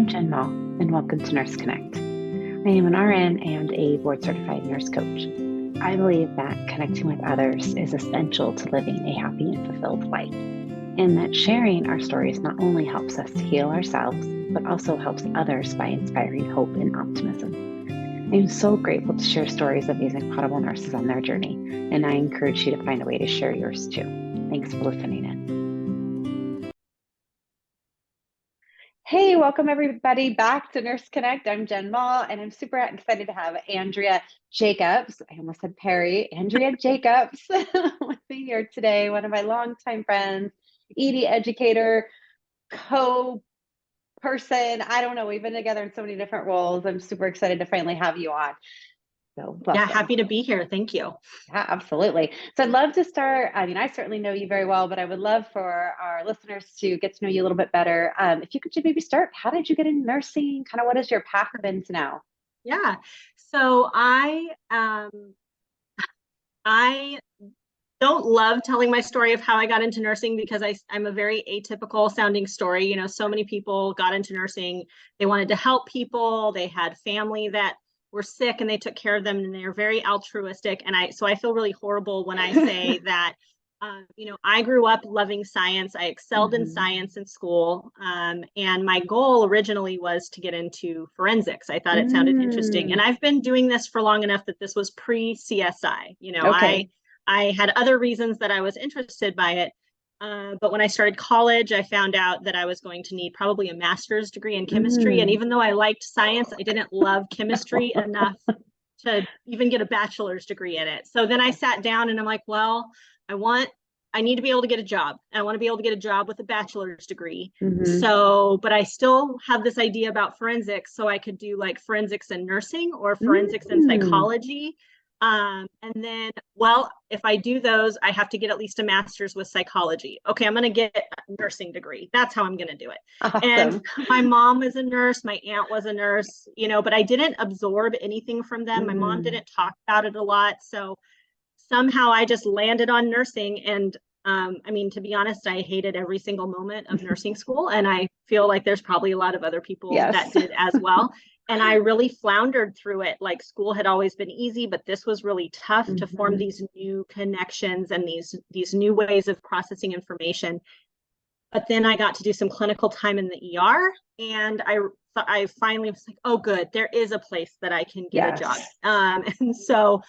Jen Mall, and welcome to Nurse Connect. I am an RN and a board-certified nurse coach. I believe that connecting with others is essential to living a happy and fulfilled life, and that sharing our stories not only helps us to heal ourselves, but also helps others by inspiring hope and optimism. I am so grateful to share stories of these incredible nurses on their journey, and I encourage you to find a way to share yours too. Thanks for listening in. Hey, welcome everybody back to Nurse Connect. I'm Jen Mall, and I'm super excited to have Andrea Jacobs. I almost said Perry. Andrea Jacobs with me here today, one of my longtime friends, ED Educator, co-person. I don't know, we've been together in so many different roles. I'm super excited to finally have you on. So welcome. Yeah, happy to be here. Thank you. Yeah, absolutely. So I'd love to start. I mean, I certainly know you very well, but I would love for our listeners to get to know you a little bit better. If you could just maybe start, how did you get into nursing? Kind of what is your path been to now? Yeah. So I don't love telling my story of how I got into nursing because I'm a very atypical sounding story. You know, so many people got into nursing. They wanted to help people. They had family that were sick and they took care of them, and they're very altruistic. And I feel really horrible when I say that. I grew up loving science. I excelled in science in school. And my goal originally was to get into forensics. I thought it sounded interesting. And I've been doing this for long enough that this was pre-CSI. You know, Okay. I had other reasons that I was interested by it. But when I started college, I found out that I was going to need probably a master's degree in chemistry. And even though I liked science, I didn't love chemistry enough to even get a bachelor's degree in it. So then I sat down and I'm like, well, I need to be able to get a job. I want to be able to get a job with a bachelor's degree. But I still have this idea about forensics. So I could do like forensics and nursing or forensics and psychology. And then, well, if I do those, I have to get at least a master's with psychology. Okay, I'm going to get a nursing degree. That's how I'm going to do it. Awesome. And my mom was a nurse. My aunt was a nurse, but I didn't absorb anything from them. My mom didn't talk about it a lot. So somehow I just landed on nursing. And to be honest, I hated every single moment of nursing school. And I feel like there's probably a lot of other people that did as well. And I really floundered through it. Like school had always been easy, but this was really tough to form these new connections and these new ways of processing information. But then I got to do some clinical time in the ER, and I finally was like, oh, good, there is a place that I can get a job. And so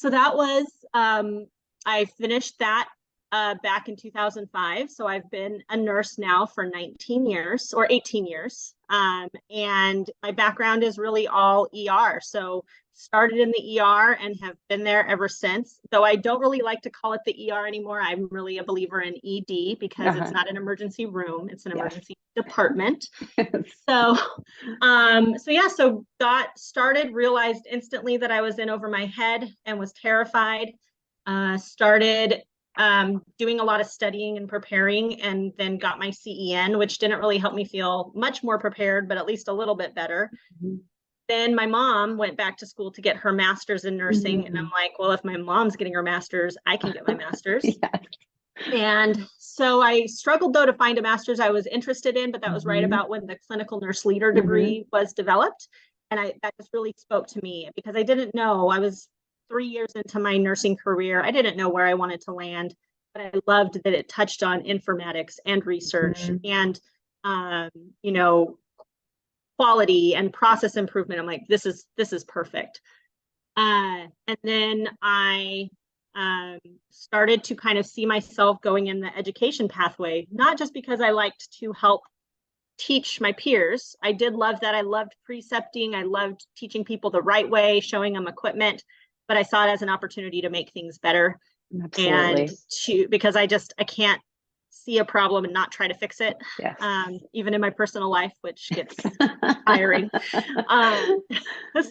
that was, I finished that back in 2005. So I've been a nurse now for 19 years or 18 years. And my background is really all ER. So started in the ER and have been there ever since. Though I don't really like to call it the ER anymore. I'm really a believer in ED because it's not an emergency room. It's an emergency department. So got started, realized instantly that I was in over my head and was terrified. Started doing a lot of studying and preparing, and then got my CEN, which didn't really help me feel much more prepared, but at least a little bit better. Then my mom went back to school to get her master's in nursing. And I'm like, well, if my mom's getting her master's, I can get my master's. And so I struggled though to find a master's I was interested in, but that was right about when the clinical nurse leader degree was developed. And that just really spoke to me because I didn't know. I was 3 years into my nursing career. I didn't know where I wanted to land, but I loved that it touched on informatics and research and, quality and process improvement. I'm like, this is perfect. And then I started to kind of see myself going in the education pathway, not just because I liked to help teach my peers. I did love that. I loved precepting. I loved teaching people the right way, showing them equipment, but I saw it as an opportunity to make things better. Absolutely. And because I can't see a problem and not try to fix it. Even in my personal life, which gets tiring.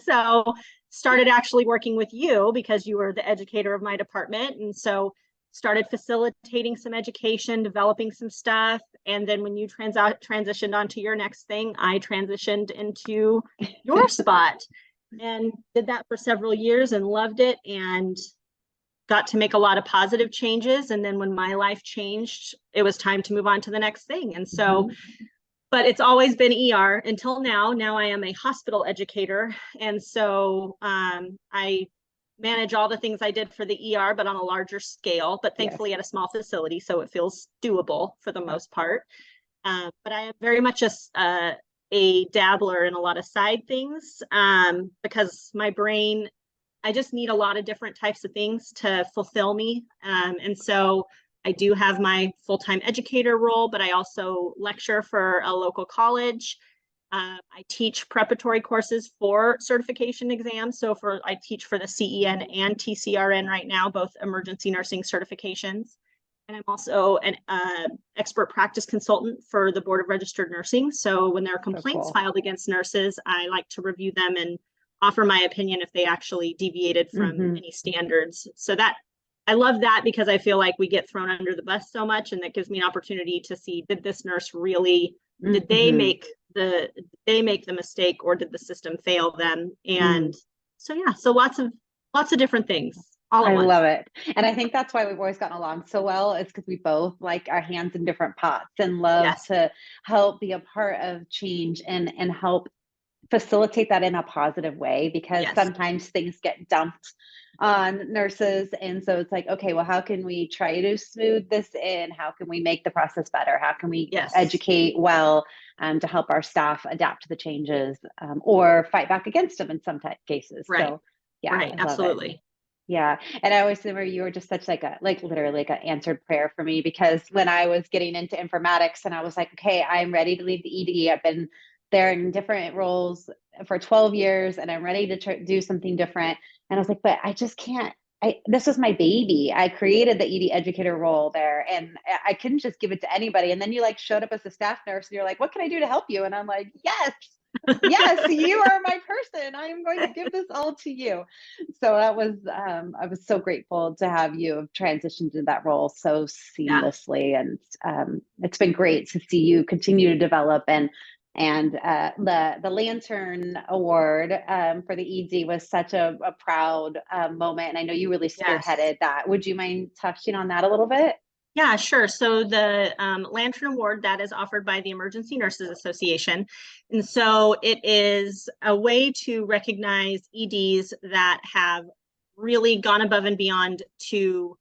So started actually working with you because you were the educator of my department. And so started facilitating some education, developing some stuff. And then when you transitioned onto your next thing, I transitioned into your spot and did that for several years and loved it and got to make a lot of positive changes. And then when my life changed, it was time to move on to the next thing. And so but it's always been ER until now. Now I am a hospital educator. And so I manage all the things I did for the ER, but on a larger scale, but thankfully at a small facility. So it feels doable for the most part. But I am very much a dabbler in a lot of side things because my brain, I just need a lot of different types of things to fulfill me. And so I do have my full-time educator role, but I also lecture for a local college. I teach preparatory courses for certification exams. So I teach for the CEN and TCRN right now, both emergency nursing certifications. And I'm also an expert practice consultant for the Board of Registered Nursing. So when there are complaints filed against nurses, I like to review them and offer my opinion if they actually deviated from any standards. So that I love that because I feel like we get thrown under the bus so much, and that gives me an opportunity to see, did this nurse really, did they make the mistake, or did the system fail them? And so yeah, so lots of different things. I love it. And I think that's why we've always gotten along so well. It's because we both like our hands in different pots and love to help be a part of change and help facilitate that in a positive way, because sometimes things get dumped on nurses. And so it's like, okay, well, how can we try to smooth this in? How can we make the process better? How can we educate well to help our staff adapt to the changes or fight back against them in some cases? Right. So yeah, right. Absolutely. Yeah. And I always remember you were just such literally like an answered prayer for me, because when I was getting into informatics and I was like, okay, I'm ready to leave the ED. I've been there in different roles for 12 years and I'm ready to do something different. And I was like, but I just can't, this was my baby. I created the ED educator role there and I couldn't just give it to anybody. And then you like showed up as a staff nurse and you're like, what can I do to help you? And I'm like, yes, you are my person. I am going to give this all to you. So that was, I was so grateful to have you transitioned to that role so seamlessly. And it's been great to see you continue to develop and the Lantern Award for the ED was such a proud moment. And I know you really spearheaded that. Would you mind touching on that a little bit? Yeah, sure. So the Lantern Award, that is offered by the Emergency Nurses Association. And so it is a way to recognize EDs that have really gone above and beyond to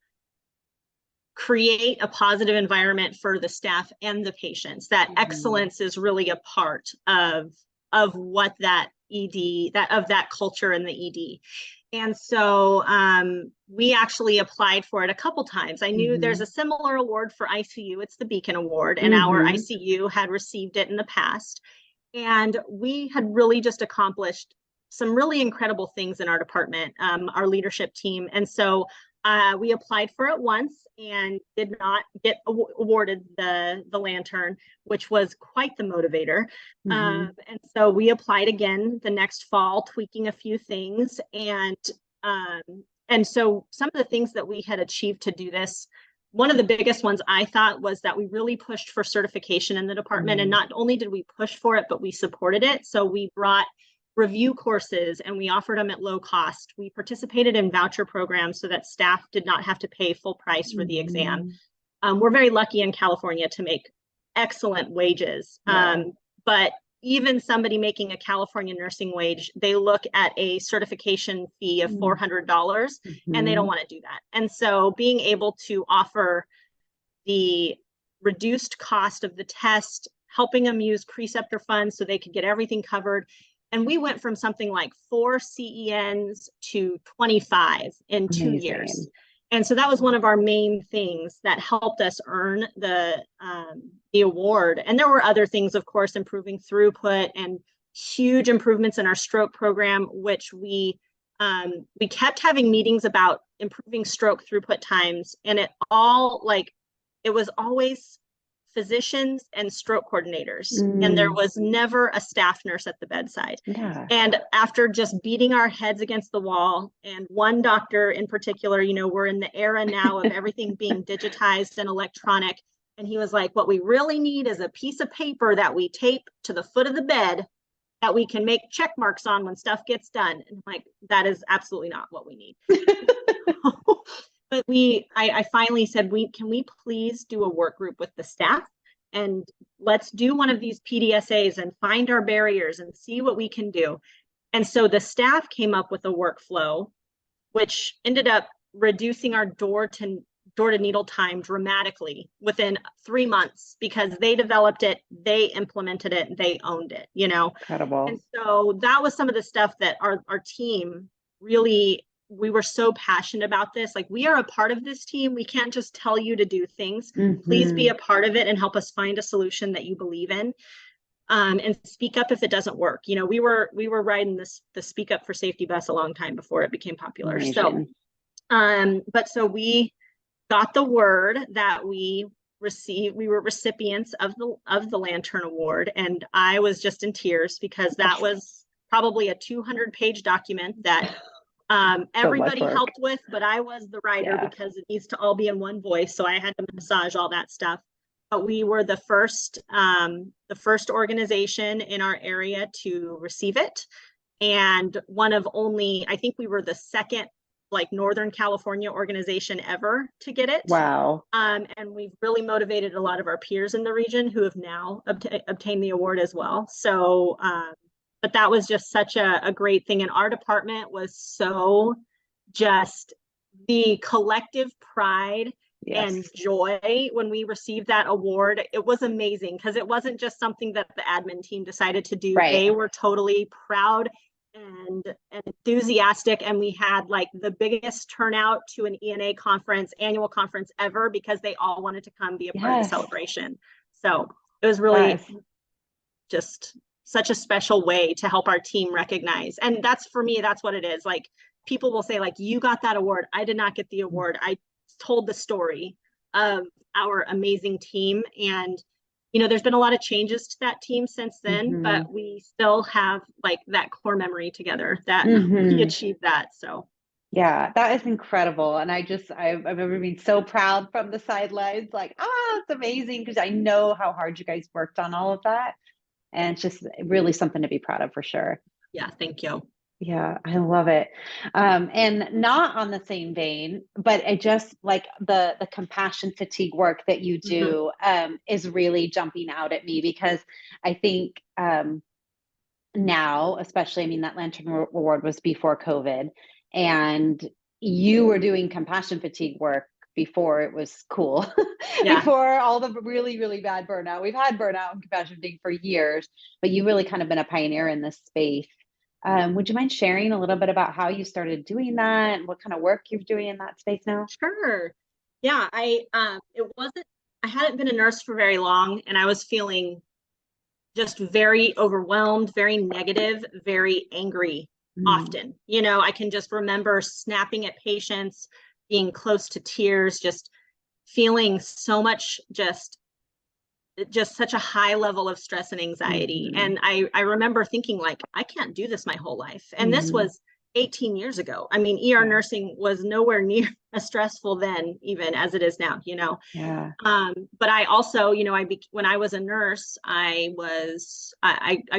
create a positive environment for the staff and the patients. That excellence is really a part of what that ED, that culture in the ED. And so we actually applied for it a couple times. I knew there's a similar award for ICU. It's the Beacon Award, and our ICU had received it in the past. And we had really just accomplished some really incredible things in our department, our leadership team. And so we applied for it once and did not get awarded the Lantern, which was quite the motivator. And so we applied again the next fall, tweaking a few things. And so some of the things that we had achieved to do this, one of the biggest ones I thought was that we really pushed for certification in the department. And not only did we push for it, but we supported it. So we brought review courses and we offered them at low cost. We participated in voucher programs so that staff did not have to pay full price for the exam. We're very lucky in California to make excellent wages. But even somebody making a California nursing wage, they look at a certification fee of $400 and they don't want to do that. And so being able to offer the reduced cost of the test, helping them use Preceptor funds so they could get everything covered. And we went from something like 4 CENs to 25 in 2 years. And so that was one of our main things that helped us earn the award. And there were other things, of course, improving throughput and huge improvements in our stroke program, which we kept having meetings about improving stroke throughput times. And it was always physicians and stroke coordinators, and there was never a staff nurse at the bedside. And after just beating our heads against the wall, and one doctor in particular, we're in the era now of everything being digitized and electronic, and he was like, what we really need is a piece of paper that we tape to the foot of the bed that we can make check marks on when stuff gets done. And I'm like, that is absolutely not what we need. But I finally said, can we please do a work group with the staff and let's do one of these PDSAs and find our barriers and see what we can do. And so the staff came up with a workflow, which ended up reducing our door to needle time dramatically within 3 months, because they developed it, they implemented it, they owned it, Incredible. And so that was some of the stuff that our team really, we were so passionate about this. Like, we are a part of this team. We can't just tell you to do things. Please be a part of it and help us find a solution that you believe in. And speak up if it doesn't work. We were riding the Speak Up for Safety bus a long time before it became popular. Amazing. So we got the word that we were recipients of the Lantern Award, and I was just in tears, because that was probably a 200-page document that everybody helped with, but I was the writer because it needs to all be in one voice. So I had to massage all that stuff. But we were the first organization in our area to receive it, and one of only, I think we were the second Northern California organization ever to get it. Wow. And we've really motivated a lot of our peers in the region who have now obtained the award as well. So, but that was just such a great thing. And our department was so just the collective pride and joy when we received that award. It was amazing, because it wasn't just something that the admin team decided to do. Right. They were totally proud and enthusiastic, and we had the biggest turnout to an ENA annual conference ever, because they all wanted to come be a part of the celebration. So it was really just such a special way to help our team recognize. And that's, for me, that's what it is. People will say, you got that award. I did not get the award. I told the story of our amazing team, and there's been a lot of changes to that team since then, but we still have that core memory together that we achieved that. So yeah, that is incredible. And I remember being so proud from the sidelines, it's amazing, because I know how hard you guys worked on all of that, and it's just really something to be proud of, for sure. Yeah, thank you. Yeah, I love it. And not on the same vein, but I just the compassion fatigue work that you do is really jumping out at me, because I think now, especially, that Lantern Award was before COVID, and you were doing compassion fatigue work before it was cool, before all the really, really bad burnout. We've had burnout and compassion fatigue for years, but you really kind of been a pioneer in this space. Would you mind sharing a little bit about how you started doing that and what kind of work you're doing in that space now? Sure. Yeah, I hadn't been a nurse for very long, and I was feeling just very overwhelmed, very negative, very angry often. I can just remember snapping at patients, being close to tears, just feeling so much, just such a high level of stress and anxiety. And I remember thinking, I can't do this my whole life. And this was 18 years ago. ER nursing was nowhere near as stressful then, even as it is now, Yeah. But I also, when I was a nurse, I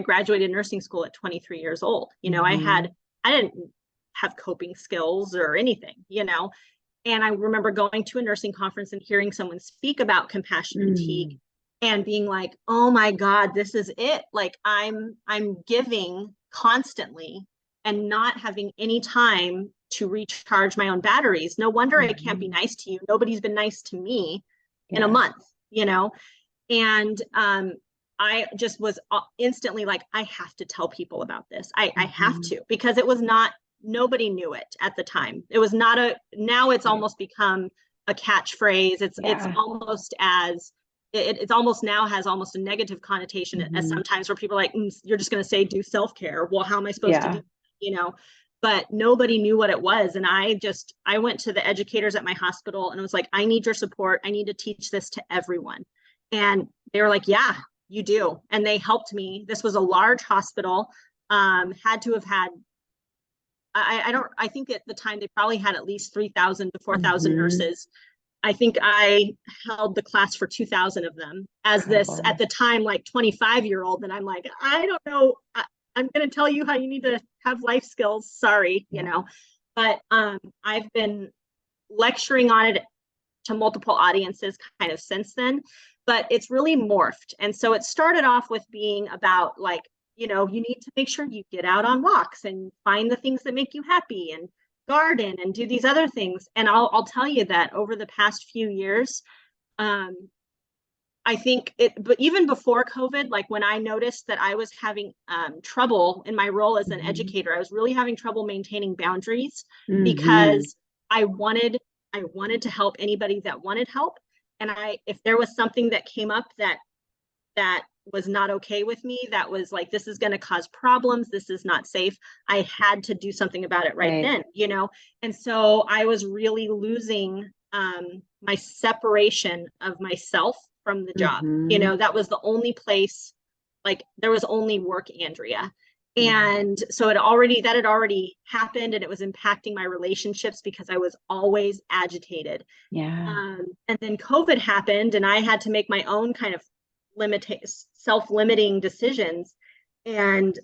graduated nursing school at 23 years old. I didn't have coping skills or anything, and I remember going to a nursing conference and hearing someone speak about compassion fatigue, and being like, oh my God, this is it. I'm giving constantly and not having any time to recharge my own batteries. No wonder I can't be nice to you. Nobody's been nice to me in a month, and I just was instantly I have to tell people about this. I have to, because it was not, nobody knew it at the time. It was not now it's almost become a catchphrase. It's almost as, it's almost now has almost a negative connotation as sometimes, where people are you're just going to say do self-care. Well, how am I supposed to do, but nobody knew what it was. And I went to the educators at my hospital and was I need your support. I need to teach this to everyone. And they were yeah, you do. And they helped me. This was a large hospital, had to have had, I think at the time they probably had at least 3,000 to 4,000 nurses. I think I held the class for 2,000 of them as this, at the time, 25-year-old. And I'm I don't know. I'm going to tell you how you need to have life skills. Sorry, but I've been lecturing on it to multiple audiences kind of since then, but it's really morphed. And so it started off with being about like, you know, you need to make sure you get out on walks and find the things that make you happy and garden and do these other things. And I'll tell you that over the past few years, um, I think but even before COVID, like when I noticed that I was having trouble in my role as an educator, I was really having trouble maintaining boundaries because I wanted to help anybody that wanted help. And if there was something that came up that was not okay with me, that was like, this is going to cause problems, this is not safe, I had to do something about it right then, you know? And so I was really losing my separation of myself from the job. You know, that was the only place, like there was only work, Andrea. And so that had already happened, and it was impacting my relationships because I was always agitated. And then COVID happened, and I had to make my own kind of self-limiting decisions. And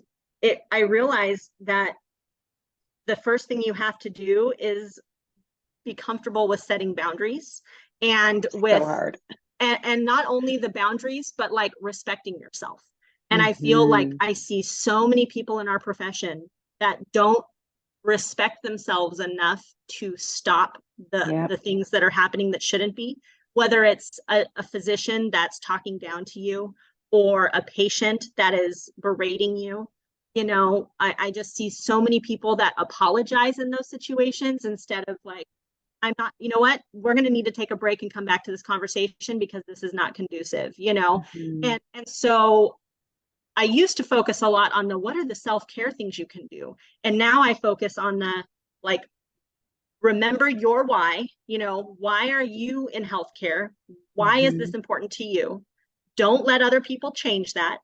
I realized that the first thing you have to do is be comfortable with setting boundaries, and with so hard. And not only the boundaries, but like respecting yourself. And I feel like I see so many people in our profession that don't respect themselves enough to stop the things that are happening that shouldn't be, whether it's a physician that's talking down to you or a patient that is berating you. You know, I just see so many people that apologize in those situations instead of like, I'm not, you know what, we're going to need to take a break and come back to this conversation because this is not conducive, you know? And so I used to focus a lot on what are the self-care things you can do? And now I focus on like, remember your why, you know, why are you in healthcare? Why is this important to you? Don't let other people change that,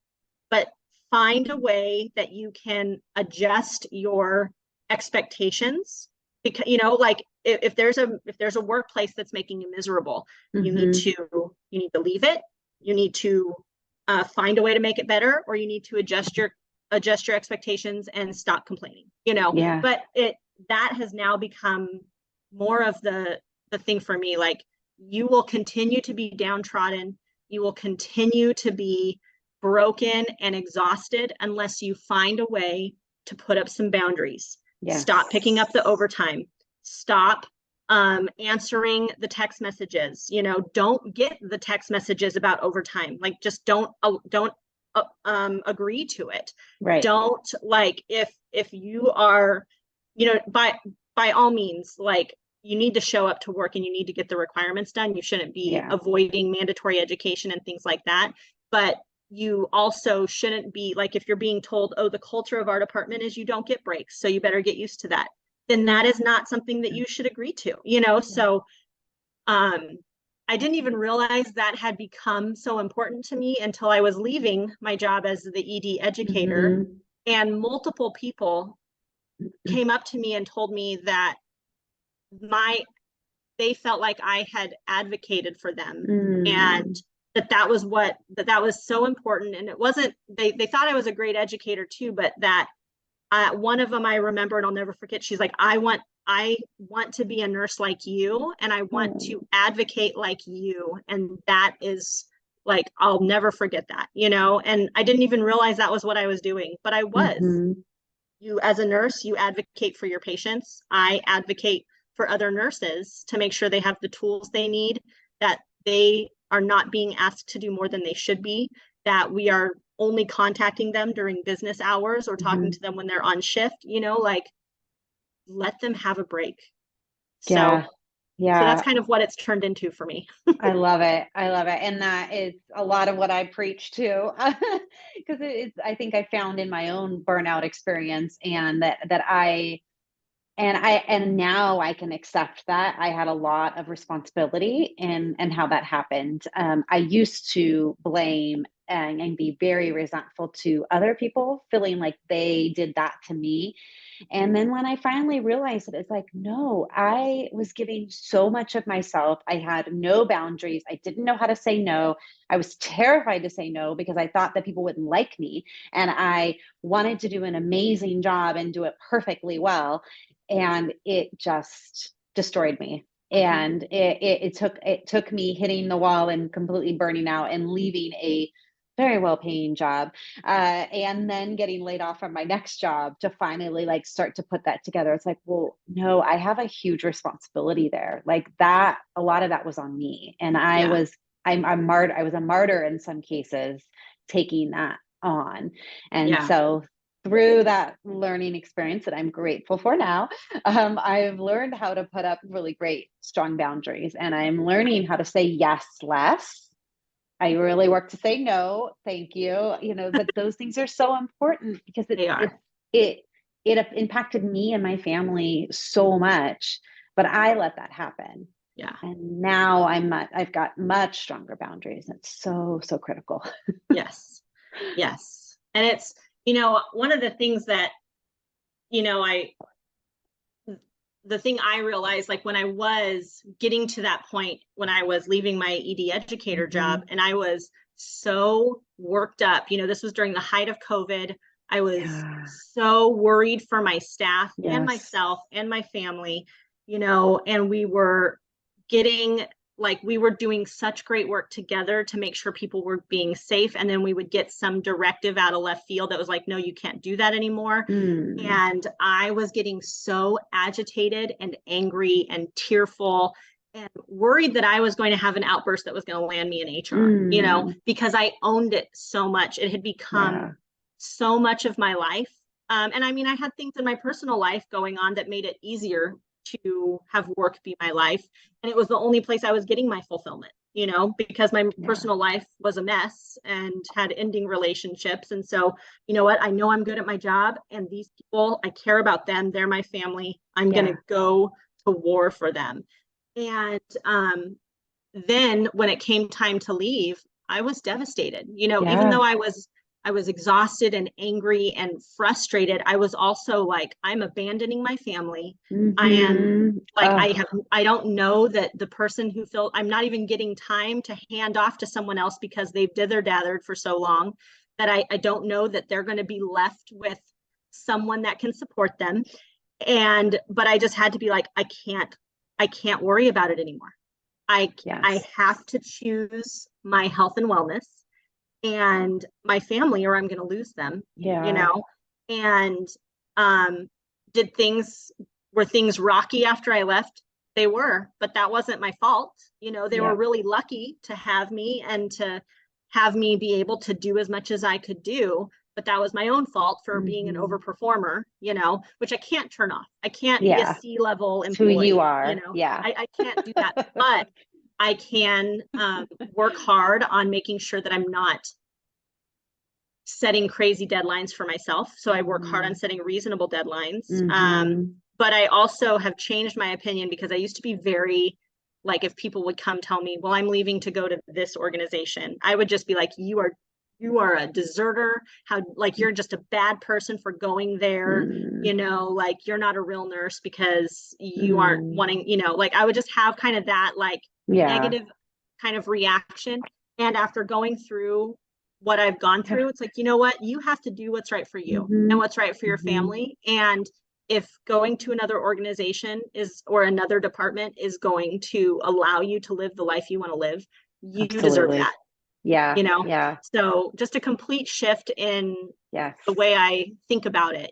but find a way that you can adjust your expectations. Because, you know, like if there's a workplace that's making you miserable, you need to leave it. You need to find a way to make it better, or you need to adjust your expectations and stop complaining, you know? But that has now become more of the thing for me. Like, you will continue to be downtrodden. You will continue to be broken and exhausted unless you find a way to put up some boundaries. Stop picking up the overtime. Stop answering the text messages. You know, don't get the text messages about overtime. Like, just don't agree to it. Don't, like, if you are, you know, by all means, like, you need to show up to work and you need to get the requirements done. You shouldn't be avoiding mandatory education and things like that. But you also shouldn't be like, if you're being told, oh, the culture of our department is you don't get breaks, so you better get used to that, then that is not something that you should agree to, you know? So I didn't even realize that had become so important to me until I was leaving my job as the ED educator. And multiple people came up to me and told me that they felt like I had advocated for them, and that was so important. And it wasn't, they thought I was a great educator too, but that one of them I remember, and I'll never forget, she's like, I want to be a nurse like you, and I want to advocate like you. And that is like, I'll never forget that, you know? And I didn't even realize that was what I was doing, but I was. You, as a nurse, you advocate for your patients. I advocate for other nurses to make sure they have the tools they need, that they are not being asked to do more than they should be, that we are only contacting them during business hours or talking to them when they're on shift, you know, like, let them have a break. So that's kind of what it's turned into for me. I love it. And that is a lot of what I preach too, because I think I found in my own burnout experience, and and now I can accept that I had a lot of responsibility in how that happened. I used to blame and be very resentful to other people, feeling like they did that to me. And then when I finally realized it, it's like, no, I was giving so much of myself. I had no boundaries. I didn't know how to say no. I was terrified to say no because I thought that people wouldn't like me. And I wanted to do an amazing job and do it perfectly well. And it just destroyed me. And it took me hitting the wall and completely burning out and leaving a very well paying job, and then getting laid off from my next job to finally like start to put that together. It's like, well, no, I have a huge responsibility there. Like that, a lot of that was on me. And I was a martyr in some cases taking that on. And so through that learning experience that I'm grateful for now, I've learned how to put up really great, strong boundaries, and I'm learning how to say yes less. I really work to say no, thank you. But those things are so important because it impacted me and my family so much, but I let that happen. Yeah. And now I've got much stronger boundaries. It's so, so critical. Yes. Yes. And it's, one of the things that, the thing I realized, like when I was getting to that point, when I was leaving my ED educator job, and I was so worked up, this was during the height of COVID. I was so worried for my staff and myself and my family, and we were doing such great work together to make sure people were being safe. And then we would get some directive out of left field that was like, no, you can't do that anymore. And I was getting so agitated and angry and tearful and worried that I was going to have an outburst that was going to land me in HR, because I owned it so much. It had become so much of my life. And I mean, I had things in my personal life going on that made it easier to have work be my life. And it was the only place I was getting my fulfillment, because my personal life was a mess and had ending relationships. And so, you know what, I know I'm good at my job, and these people, I care about them. They're my family. I'm going to go to war for them. And then when it came time to leave, I was devastated, even though I was exhausted and angry and frustrated. I was also like, I'm abandoning my family. I am like, I don't know that the person who I'm not even getting time to hand off to someone else because they've dither-dathered for so long that I don't know that they're going to be left with someone that can support them. But I just had to be like, I can't worry about it anymore. I have to choose my health and wellness and my family, or I'm going to lose them, and were things rocky after I left? They were, but that wasn't my fault. They were really lucky to have me and to have me be able to do as much as I could do, but that was my own fault for being an overperformer, which I can't turn off. I can't be a C-level employee. Who you are. I can't do that, but I can work hard on making sure that I'm not setting crazy deadlines for myself. So I work hard on setting reasonable deadlines. But I also have changed my opinion, because I used to be very, like, if people would come tell me, well, I'm leaving to go to this organization, I would just be like, you are a deserter. Like, you're just a bad person for going there. Like, you're not a real nurse because you aren't wanting, like, I would just have kind of that negative kind of reaction. And after going through what I've gone through, it's like, you know what, you have to do what's right for you and what's right for your family. And if going to another organization or another department is going to allow you to live the life you want to live, you deserve that. So just a complete shift in the way I think about it.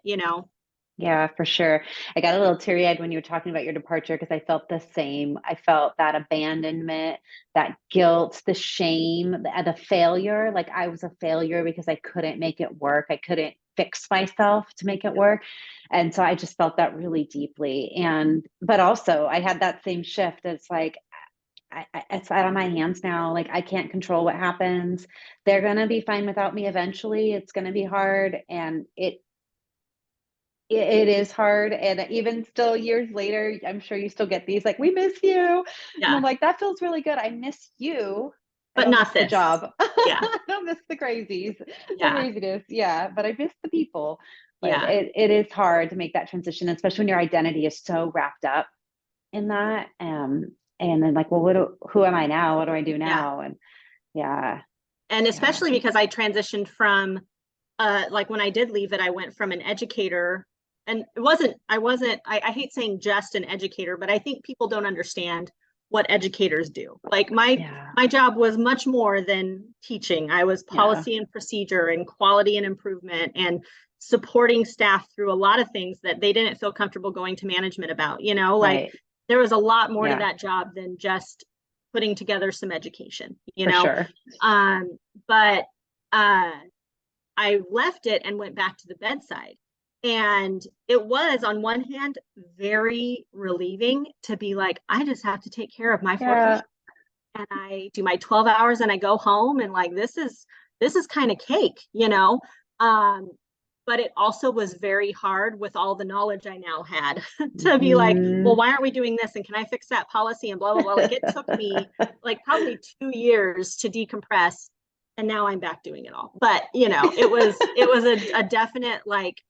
Yeah, for sure. I got a little teary-eyed when you were talking about your departure, because I felt the same. I felt that abandonment, that guilt, the shame, the failure. Like, I was a failure because I couldn't make it work. I couldn't fix myself to make it work. And so I just felt that really deeply. But also I had that same shift. It's like, it's out of my hands now. Like, I can't control what happens. They're going to be fine without me eventually. It's going to be hard. And it is hard. And even still years later, I'm sure you still get these, like, we miss you. And I'm like, that feels really good. I miss you, but not the job. I don't miss the crazies, the craziness. But I miss the people. But it is hard to make that transition, especially when your identity is so wrapped up in that. And then, like, well, who am I now? What do I do now? And especially because I transitioned from, like, when I did leave it, I went from an educator and I hate saying just an educator, but I think people don't understand what educators do. Like my job was much more than teaching. I was policy and procedure and quality and improvement and supporting staff through a lot of things that they didn't feel comfortable going to management about, like there was a lot more to that job than just putting together some education, Sure. But I left it and went back to the bedside. And it was, on one hand, very relieving to be like, I just have to take care of my 4 patients. And I do my 12 hours and I go home, and like, this is kind of cake, but it also was very hard with all the knowledge I now had to be like, well, why aren't we doing this? And can I fix that policy and blah, blah, blah. Like, it took me like probably 2 years to decompress. And now I'm back doing it all. But, it was a definite, like,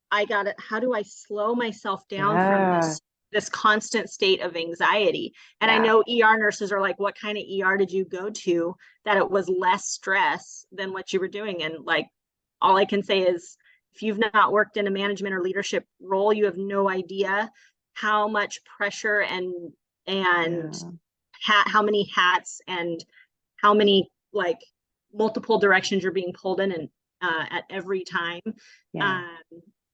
how do I slow myself down from this constant state of anxiety? And I know ER nurses are like, what kind of ER did you go to that it was less stress than what you were doing? And like, all I can say is, if you've not worked in a management or leadership role, you have no idea how much pressure and how many hats and how many like multiple directions you're being pulled in and at every time.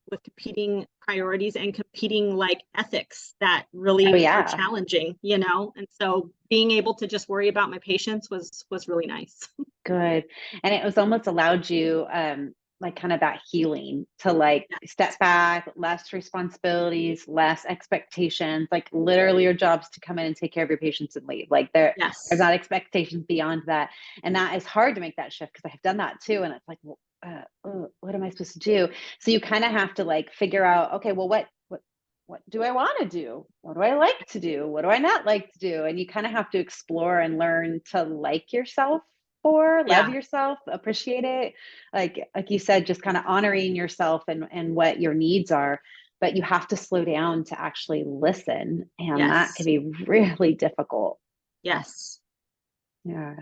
With competing priorities and competing like ethics that really are challenging, and so being able to just worry about my patients was really nice. Good. And it was almost allowed you like kind of that healing to like step back, less responsibilities, less expectations, like literally your job's to come in and take care of your patients and leave. Like there's not expectations beyond that. And that is hard to make that shift, because I have done that too. And it's like, well, what am I supposed to do? So you kind of have to like figure out, okay, well, what do I want to do? What do I like to do? What do I not like to do? And you kind of have to explore and learn to like yourself or love yourself, appreciate it. Like you said, just kind of honoring yourself and what your needs are, but you have to slow down to actually listen. And that can be really difficult. Yes. Yeah.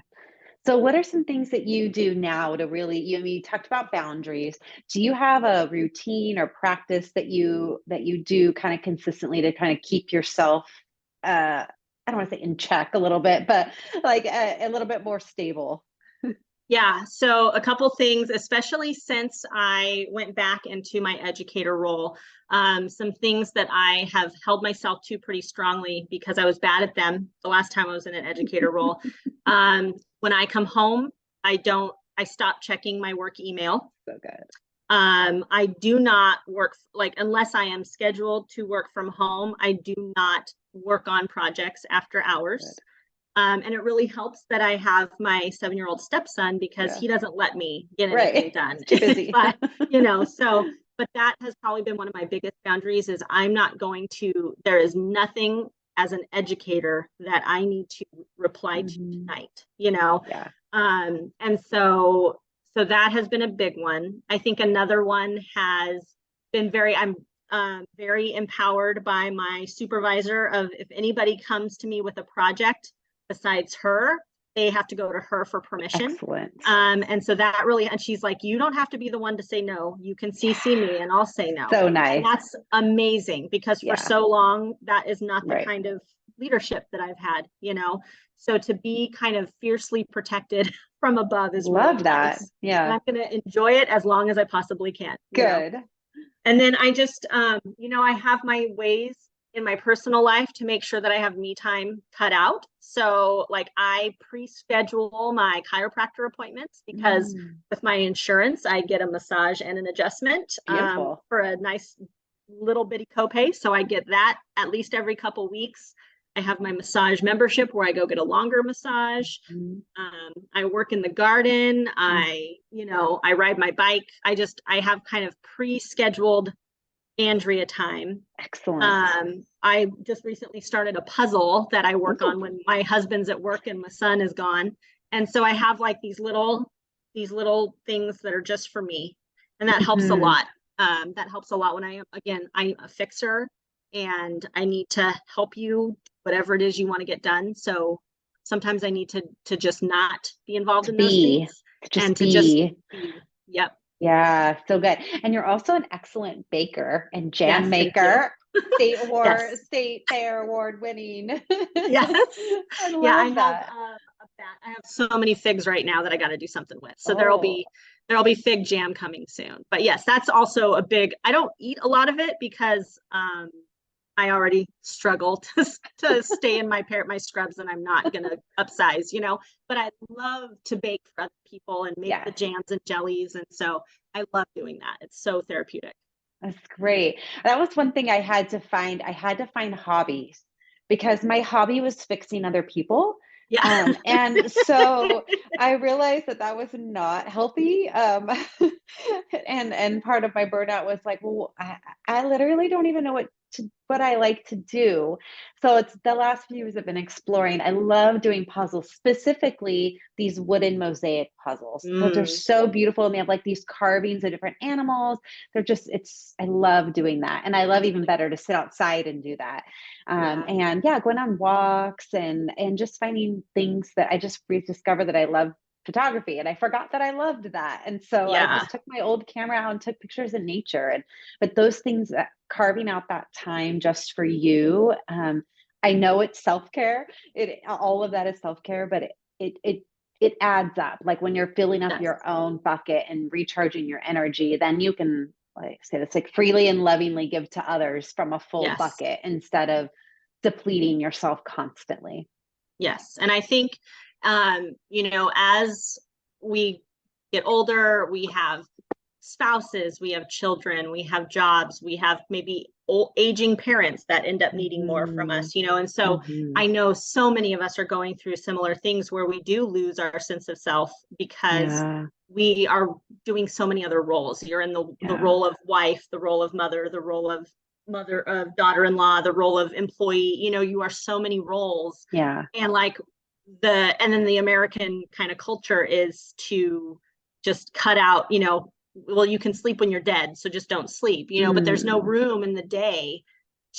So what are some things that you do now to really, you talked about boundaries. Do you have a routine or practice that you do kind of consistently to kind of keep yourself, I don't want to say in check a little bit, but like a little bit more stable? Yeah. So a couple things, especially since I went back into my educator role, some things that I have held myself to pretty strongly because I was bad at them the last time I was in an educator role. When I come home, I stop checking my work email. So good. I do not work, like, unless I am scheduled to work from home, I do not work on projects after hours. Good. And it really helps that I have my 7-year-old stepson, because he doesn't let me get anything done. Too busy. But, but that has probably been one of my biggest boundaries is there is nothing as an educator that I need to reply to tonight, and so that has been a big one. I think another one has been I'm very empowered by my supervisor of, if anybody comes to me with a project besides her, they have to go to her for permission. Excellent. And so that really, and she's like, you don't have to be the one to say no. You can CC me and I'll say no. So nice. And that's amazing, because for so long, that is not the kind of leadership that I've had, So to be kind of fiercely protected from above is love really that. nice. Yeah. And I'm going to enjoy it as long as I possibly can. Good. And then I just, I have my ways in my personal life to make sure that I have me time cut out. So like I pre-schedule my chiropractor appointments, because with my insurance, I get a massage and an adjustment for a nice little bitty copay. So I get that at least every couple weeks. I have my massage membership where I go get a longer massage. I work in the garden. I ride my bike. I have kind of pre-scheduled Andrea time. Excellent. I just recently started a puzzle that I work on when my husband's at work and my son is gone. And so I have like these little things that are just for me. And that helps a lot. That helps a lot when I'm a fixer and I need to help you, whatever it is you want to get done. So sometimes I need to just not be involved in those things. Just be. Yep. So Yeah, so good. And you're also an excellent baker and jam yes, thank you. maker. Yes. State fair award winning. Yes. I Yeah, I love have that. a bat. I have so many figs right now that I got to do something with. So Oh, there'll be fig jam coming soon. But yes, that's also a big. I don't eat a lot of it because I already struggle to stay in my scrubs, and I'm not gonna upsize, you know. But I love to bake for other people and make the yes. jams and jellies, and so I love doing that. It's so therapeutic. That's great. That was one thing I had to find. I had to find hobbies because my hobby was fixing other people. Yeah. And so I realized that that was not healthy. And part of my burnout was like, well, I literally don't even know what I like to do. So it's the last few years I've been exploring. I love doing puzzles, specifically these wooden mosaic puzzles. So they're Mm, so beautiful, and they have like these carvings of different animals. They're just, I love doing that. And I love that's even really better to sit outside and do that. yeah. And yeah, going on walks and just finding things that I just rediscovered that I love photography, and I forgot that I loved that. And so I Yeah. just took my old camera out and took pictures in nature. And but those things, that carving out that time just for you, I know it's self-care. It All of that is self-care, but it adds up. Like when you're filling up Yes. your own bucket and recharging your energy, then you can, like I said, it's like freely and lovingly give to others from a full Yes. bucket instead of depleting yourself constantly. Yes. And I think, you know, as we get older, we have spouses, we have children, we have jobs, we have maybe old, aging parents that end up needing more from Mm-hmm. us, you know. And so Mm-hmm. I know so many of us are going through similar things where we do lose our sense of self because Yeah. we are doing so many other roles. You're in the Yeah. role of wife, the role of mother, the role of mother of daughter-in-law, the role of employee. You know, you are so many roles. Yeah. And like and then the American kind of culture is to just cut out, you know, well, you can sleep when you're dead, so just don't sleep, you know, but there's no Mm. room in the day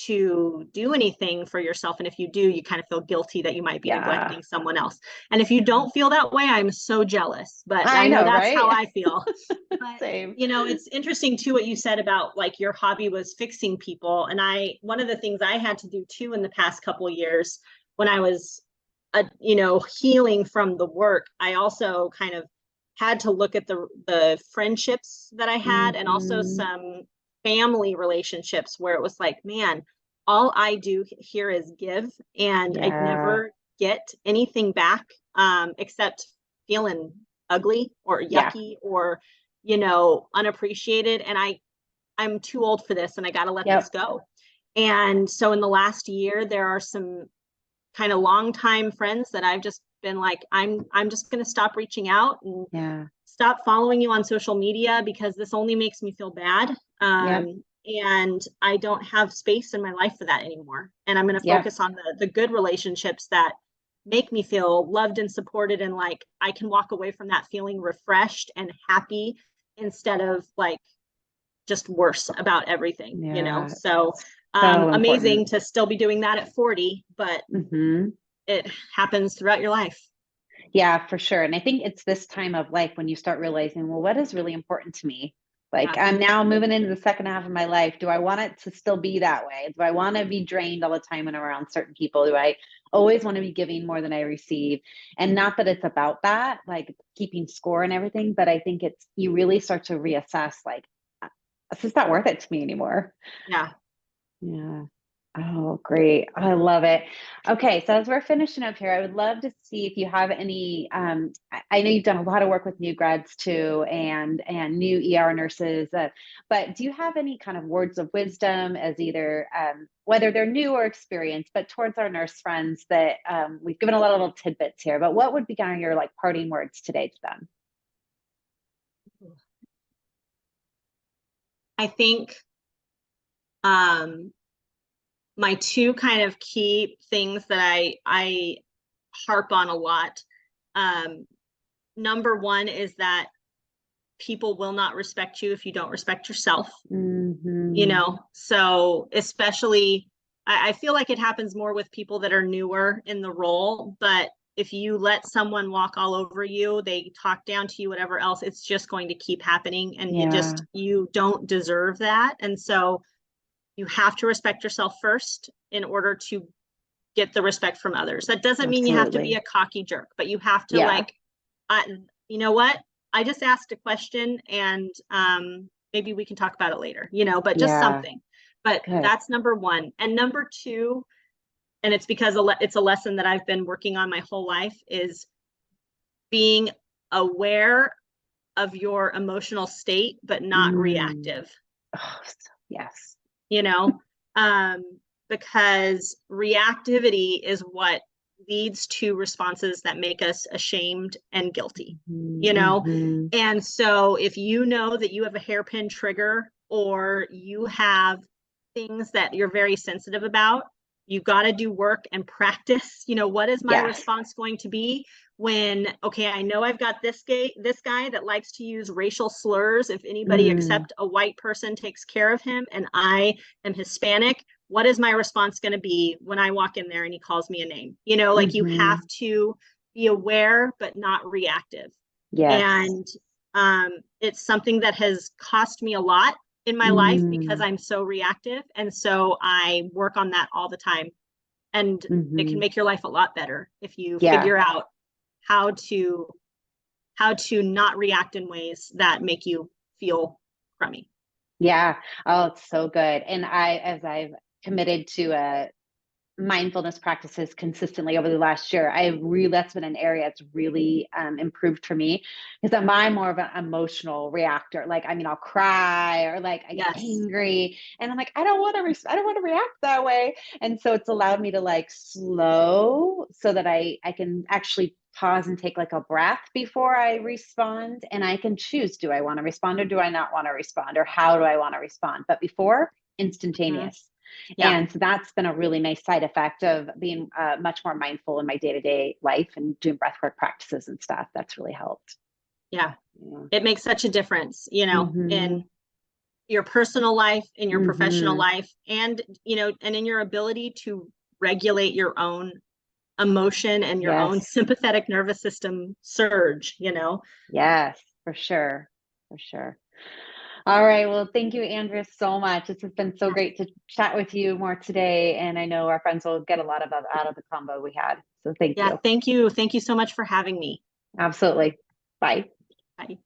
to do anything for yourself. And if you do, you kind of feel guilty that you might be Yeah. neglecting someone else. And if you don't feel that way, I'm so jealous, but I I know know, that's how right? I feel. But Same. you know, it's interesting too what you said about like your hobby was fixing people. And one of the things I had to do too in the past couple of years when I was you know, healing from the work, I also kind of had to look at the friendships that I had and also Mm-hmm. some family relationships where it was like, man, all I do here is give, and I Yeah. never get anything back except feeling ugly or Yeah. yucky or, you know, unappreciated. And I'm too old for this and I got to let this Yep. go. And so in the last year, there are some kind of longtime friends that I've just been like, I'm just going to stop reaching out and Yeah. stop following you on social media because this only makes me feel bad. Yep. And I don't have space in my life for that anymore. And I'm going to Yep. focus on the good relationships that make me feel loved and supported. And like, I can walk away from that feeling refreshed and happy instead of like just worse about everything, you know? Yeah. So So important. amazing to still be doing that at 40, but Hmm. it happens throughout your life. Yeah, for sure. And I think it's this time of life when you start realizing, well, what is really important to me? Like Yeah. I'm now moving into the second half of my life. Do I want it to still be that way? Do I want to be drained all the time when I'm around certain people? Do I always want to be giving more than I receive? And not that it's about that, like keeping score and everything, but I think it's, you really start to reassess, like, it's just not worth it to me anymore. Yeah. Yeah. Oh, great. I love it. Okay, so as we're finishing up here, I would love to see if you have any, I know you've done a lot of work with new grads too and new ER nurses, but do you have any kind of words of wisdom as either whether they're new or experienced, but towards our nurse friends that we've given a lot of little tidbits here, but what would be kind of your like parting words today to them? I think um, my two kind of key things that I harp on a lot. Um, number one is that people will not respect you if you don't respect yourself. You Mm-hmm. know, so especially I feel like it happens more with people that are newer in the role, but if you let someone walk all over you, they talk down to you, whatever else, it's just going to keep happening. And you don't deserve that. And so you have to respect yourself first in order to get the respect from others. That doesn't mean you have to be a cocky jerk, but you have to like, you know what? I just asked a question, and maybe we can talk about it later, you know, but just something. But that's number one. And number two, and it's because it's a lesson that I've been working on my whole life, is being aware of your emotional state, but not reactive. Oh, yes. You know, because reactivity is what leads to responses that make us ashamed and guilty, you know? And so if you know that you have a hairpin trigger, or you have things that you're very sensitive about, you got to do work and practice. You know, what is my response going to be when, okay, I know I've got this guy that likes to use racial slurs. If anybody except a white person takes care of him, and I am Hispanic, what is my response going to be when I walk in there and he calls me a name? You know, like you have to be aware, but not reactive. And it's something that has cost me a lot in my life because I'm so reactive. And so I work on that all the time. And it can make your life a lot better if you figure out how to not react in ways that make you feel crummy. Yeah. Oh, it's so good. And as I've committed to mindfulness practices consistently over the last year, that's been an area that's really improved for me, because I'm more of an emotional reactor. Like, I mean, I'll cry, or like I get angry, and I'm like, I don't want to react that way. And so it's allowed me to like slow, so that I can actually pause and take like a breath before I respond. And I can choose, do I want to respond, or do I not want to respond, or how do I want to respond? But before, instantaneous. And so that's been a really nice side effect of being much more mindful in my day-to-day life and doing breathwork practices and stuff. That's really helped. It makes such a difference, you know, in your personal life, in your professional life, and, you know, and in your ability to regulate your own emotion and your own sympathetic nervous system surge, you know? Yes, for sure. For sure. All right. Well, thank you, Andrea, so much. This has been so great to chat with you more today. And I know our friends will get a lot out of the combo we had. So thank you. Thank you. Thank you so much for having me. Absolutely. Bye. Bye.